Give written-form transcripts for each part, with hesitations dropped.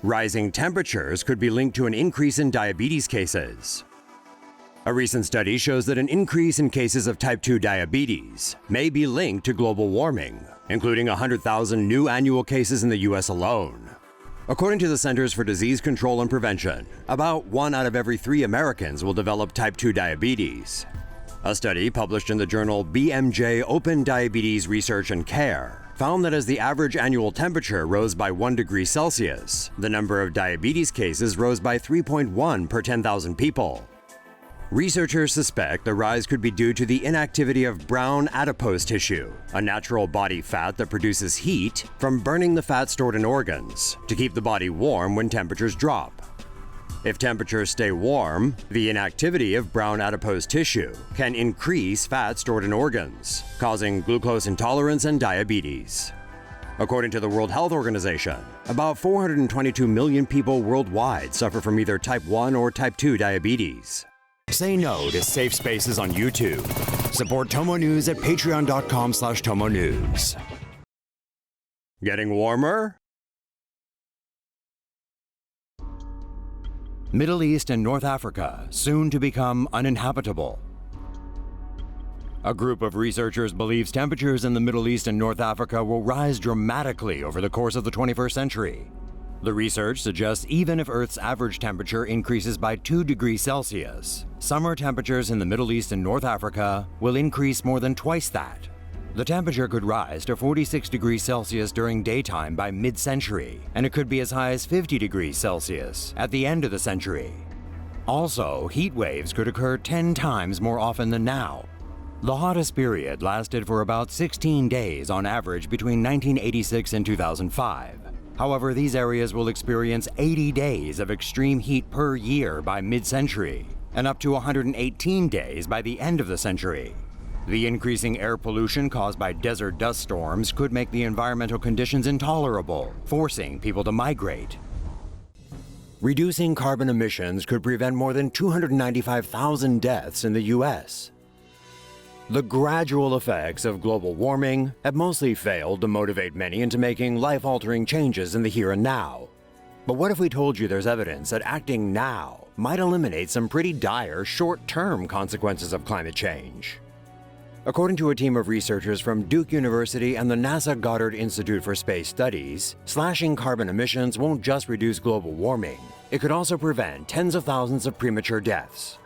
Rising temperatures could be linked to an increase in diabetes cases. A recent study shows that an increase in cases of type 2 diabetes may be linked to global warming, including 100,000 new annual cases in the U.S. alone. According to the Centers for Disease Control and Prevention, about 1 out of every 3 Americans will develop type 2 diabetes. A study published in the journal BMJ Open Diabetes Research and Care found that as the average annual temperature rose by 1 degree Celsius, the number of diabetes cases rose by 3.1 per 10,000 people. Researchers suspect the rise could be due to the inactivity of brown adipose tissue, a natural body fat that produces heat from burning the fat stored in organs to keep the body warm when temperatures drop. If temperatures stay warm, the inactivity of brown adipose tissue can increase fat stored in organs, causing glucose intolerance and diabetes. According to the World Health Organization, about 422 million people worldwide suffer from either type 1 or type 2 diabetes. Say no to safe spaces on YouTube. Support TomoNews at patreon.com/TomoNews. Getting warmer? Middle East and North Africa soon to become uninhabitable. A group of researchers believes temperatures in the Middle East and North Africa will rise dramatically over the course of the 21st century. The research suggests even if Earth's average temperature increases by 2 degrees Celsius, summer temperatures in the Middle East and North Africa will increase more than twice that. The temperature could rise to 46 degrees Celsius during daytime by mid-century, and it could be as high as 50 degrees Celsius at the end of the century. Also, heat waves could occur 10 times more often than now. The hottest period lasted for about 16 days on average between 1986 and 2005. However, these areas will experience 80 days of extreme heat per year by mid-century, and up to 118 days by the end of the century. The increasing air pollution caused by desert dust storms could make the environmental conditions intolerable, forcing people to migrate. Reducing carbon emissions could prevent more than 295,000 deaths in the U.S. The gradual effects of global warming have mostly failed to motivate many into making life-altering changes in the here and now. But what if we told you there's evidence that acting now might eliminate some pretty dire short-term consequences of climate change? According to a team of researchers from Duke University and the NASA Goddard Institute for Space Studies, slashing carbon emissions won't just reduce global warming, it could also prevent tens of thousands of premature deaths.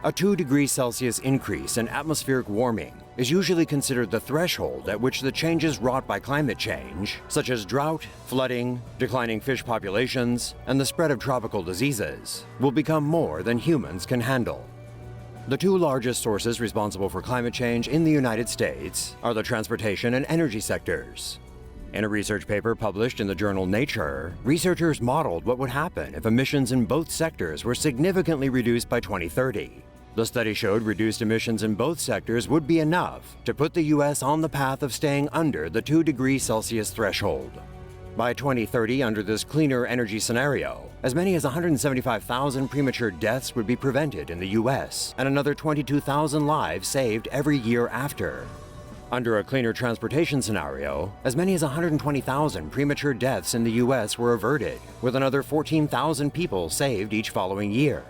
A 2 degrees Celsius increase in atmospheric warming is usually considered the threshold at which the changes wrought by climate change, such as drought, flooding, declining fish populations, and the spread of tropical diseases, will become more than humans can handle. The 2 largest sources responsible for climate change in the United States are the transportation and energy sectors. In a research paper published in the journal Nature, researchers modeled what would happen if emissions in both sectors were significantly reduced by 2030. The study showed reduced emissions in both sectors would be enough to put the U.S. on the path of staying under the 2 degrees Celsius threshold. By 2030, under this cleaner energy scenario, as many as 175,000 premature deaths would be prevented in the U.S., and another 22,000 lives saved every year after. Under a cleaner transportation scenario, as many as 120,000 premature deaths in the U.S. were averted, with another 14,000 people saved each following year.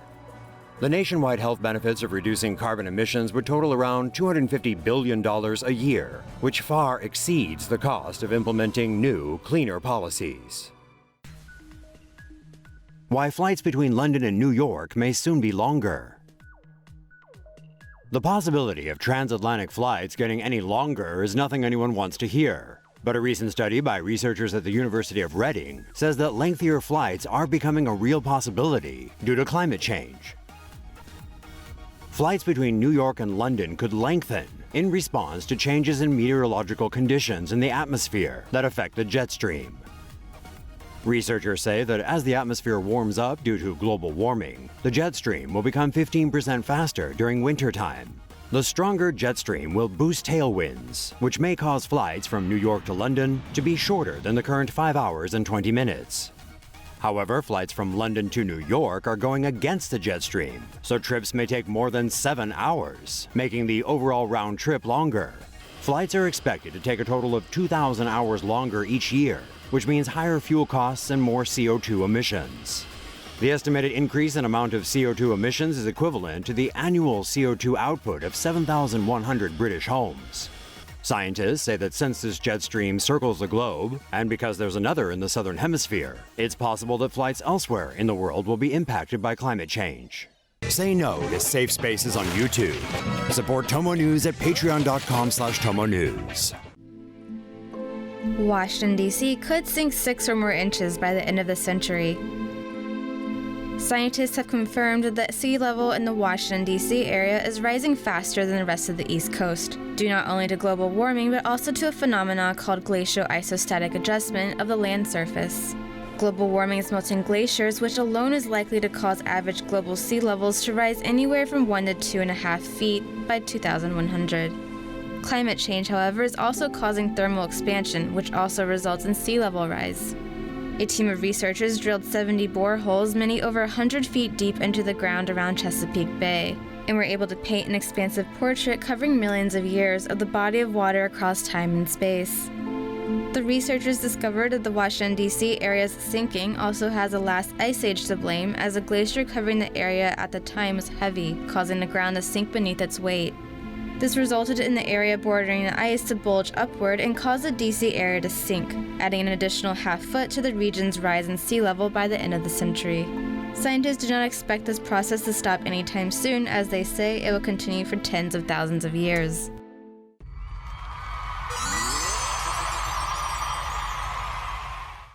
The nationwide health benefits of reducing carbon emissions would total around $250 billion a year, which far exceeds the cost of implementing new, cleaner policies. Why flights between London and New York may soon be longer. The possibility of transatlantic flights getting any longer is nothing anyone wants to hear. But a recent study by researchers at the University of Reading says that lengthier flights are becoming a real possibility due to climate change. Flights between New York and London could lengthen in response to changes in meteorological conditions in the atmosphere that affect the jet stream. Researchers say that as the atmosphere warms up due to global warming, the jet stream will become 15% faster during wintertime. The stronger jet stream will boost tailwinds, which may cause flights from New York to London to be shorter than the current 5 hours and 20 minutes. However, flights from London to New York are going against the jet stream, so trips may take more than 7 hours, making the overall round trip longer. Flights are expected to take a total of 2,000 hours longer each year, which means higher fuel costs and more CO2 emissions. The estimated increase in amount of CO2 emissions is equivalent to the annual CO2 output of 7,100 British homes. Scientists say that since this jet stream circles the globe, and because there's another in the southern hemisphere, it's possible that flights elsewhere in the world will be impacted by climate change. Say no to safe spaces on YouTube. Support TomoNews at patreon.com/TomoNews. Washington, D.C. could sink 6 or more inches by the end of the century. Scientists have confirmed that the sea level in the Washington, D.C. area is rising faster than the rest of the East Coast, due not only to global warming but also to a phenomenon called glacial-isostatic adjustment of the land surface. Global warming is melting glaciers, which alone is likely to cause average global sea levels to rise anywhere from 1 to 2.5 feet by 2100. Climate change, however, is also causing thermal expansion, which also results in sea level rise. A team of researchers drilled 70 boreholes, many over 100 feet deep into the ground around Chesapeake Bay, and were able to paint an expansive portrait covering millions of years of the body of water across time and space. The researchers discovered that the Washington, D.C. area's sinking also has the last ice age to blame, as the glacier covering the area at the time was heavy, causing the ground to sink beneath its weight. This resulted in the area bordering the ice to bulge upward and caused the D.C. area to sink, adding an additional half-foot to the region's rise in sea level by the end of the century. Scientists do not expect this process to stop anytime soon, as they say it will continue for tens of thousands of years.